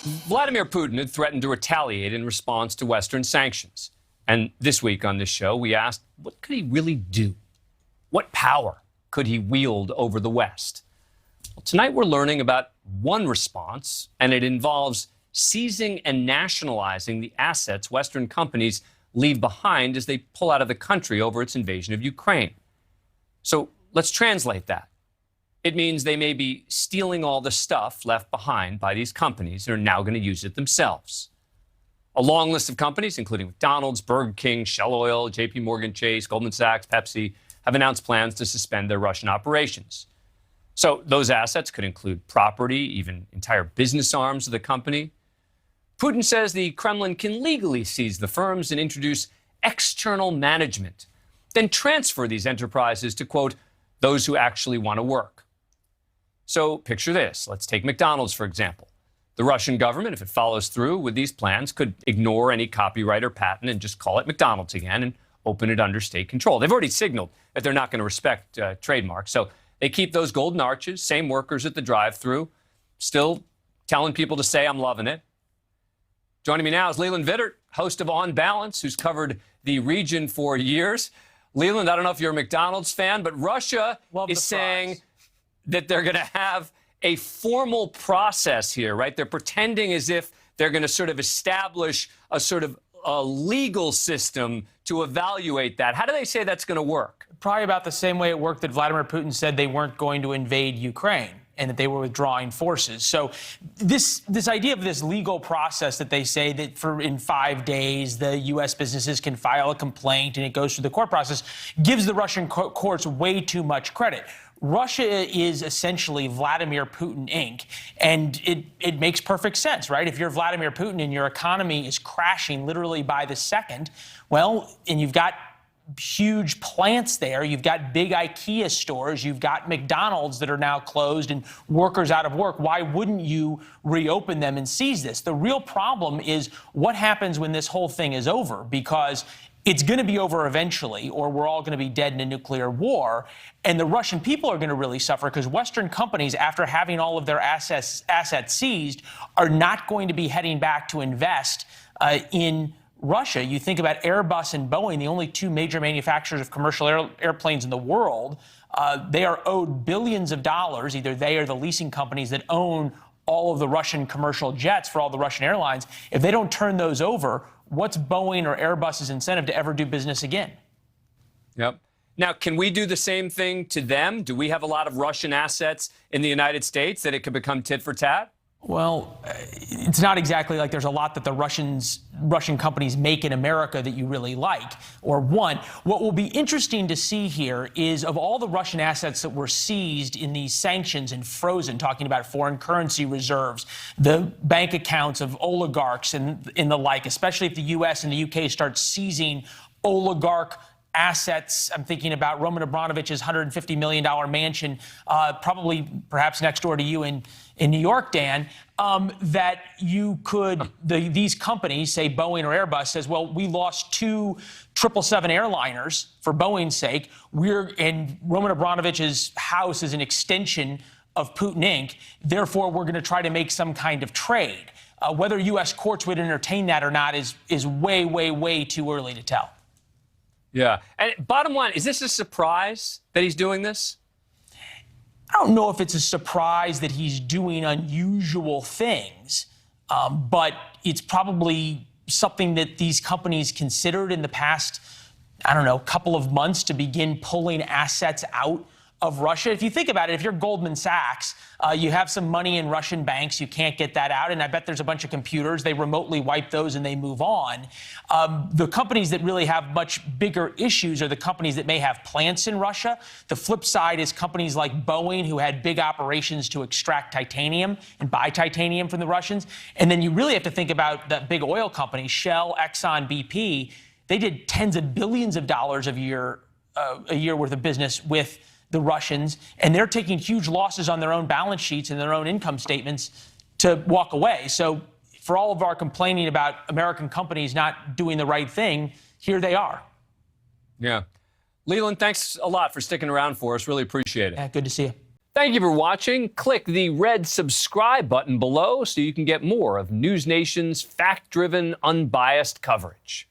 Vladimir Putin had threatened to retaliate in response to Western sanctions. And this week on this show, we asked, what could he really do? What power could he wield over the West? Well, tonight we're learning about one response, and it involves seizing and nationalizing the assets Western companies leave behind as they pull out of the country over its invasion of Ukraine. So let's translate that. It means they may be stealing all the stuff left behind by these companies and are now going to use it themselves. A long list of companies, including McDonald's, Burger King, Shell Oil, JP Morgan Chase, Goldman Sachs, Pepsi, have announced plans to suspend their Russian operations. So those assets could include property, even entire business arms of the company. Putin says the Kremlin can legally seize the firms and introduce external management, then transfer these enterprises to, quote, those who actually want to work. So picture this. Let's take McDonald's, for example. The Russian government, if it follows through with these plans, could ignore any copyright or patent and just call it McDonald's again and open it under state control. They've already signaled that they're not going to respect trademarks. So they keep those golden arches, same workers at the drive-thru, still telling people to say, I'm loving it. Joining me now is Leland Vittert, host of On Balance, who's covered the region for years. Leland, I don't know if you're a McDonald's fan, but Russia is saying that they're going to have a formal process here, right? They're pretending as if they're going to sort of establish a sort of a legal system to evaluate that. How do they say that's going to work? Probably about the same way it worked that Vladimir Putin said they weren't going to invade Ukraine and that they were withdrawing forces. So this idea of this legal process that they say that in 5 days, the U.S. businesses can file a complaint and it goes through the court process gives the Russian courts way too much credit. Russia is essentially Vladimir Putin, Inc., and it makes perfect sense, right? If you're Vladimir Putin and your economy is crashing literally by the second, well, and you've got huge plants there, you've got big IKEA stores, you've got McDonald's that are now closed and workers out of work, why wouldn't you reopen them and seize this? The real problem is what happens when this whole thing is over, because it's going to be over eventually, or we're all going to be dead in a nuclear war. And the Russian people are going to really suffer because Western companies, after having all of their assets seized, are not going to be heading back to invest in Russia. You think about Airbus and Boeing, the only two major manufacturers of commercial airplanes in the world. They are owed billions of dollars. Either they or the leasing companies that own all of the Russian commercial jets for all the Russian airlines. If they don't turn those over, what's Boeing or Airbus's incentive to ever do business again? Yep. Now, can we do the same thing to them? Do we have a lot of Russian assets in the United States that it could become tit for tat? Well, it's not exactly like there's a lot that the Russian companies make in America that you really like or want. What will be interesting to see here is of all the Russian assets that were seized in these sanctions and frozen, talking about foreign currency reserves, the bank accounts of oligarchs and the like, especially if the U.S. and the U.K. start seizing oligarch assets. I'm thinking about Roman Abramovich's $150 million mansion, perhaps next door to you in New York, Dan, that you could, these companies, say Boeing or Airbus, says, well, we lost 2 777 airliners for Boeing's sake. And Roman Abramovich's house is an extension of Putin, Inc. Therefore, we're going to try to make some kind of trade. Whether U.S. courts would entertain that or not is way, way, way too early to tell. Yeah. And bottom line, is this a surprise that he's doing this? I don't know if it's a surprise that he's doing unusual things, but it's probably something that these companies considered in the past, couple of months to begin pulling assets out of Russia. If you think about it, if you're Goldman Sachs, you have some money in Russian banks, you can't get that out, and I bet there's a bunch of computers, they remotely wipe those and they move on. The companies that really have much bigger issues are the companies that may have plants in Russia. The flip side is companies like Boeing, who had big operations to extract titanium and buy titanium from the Russians. And then you really have to think about the big oil companies, Shell, Exxon, BP. They did tens of billions of dollars a year worth of business with the Russians, and they're taking huge losses on their own balance sheets and their own income statements to walk away. So for all of our complaining about American companies not doing the right thing, here they are. Yeah. Leland, thanks a lot for sticking around for us. Really appreciate it. Yeah, good to see you. Thank you for watching. Click the red subscribe button below so you can get more of NewsNation's fact-driven, unbiased coverage.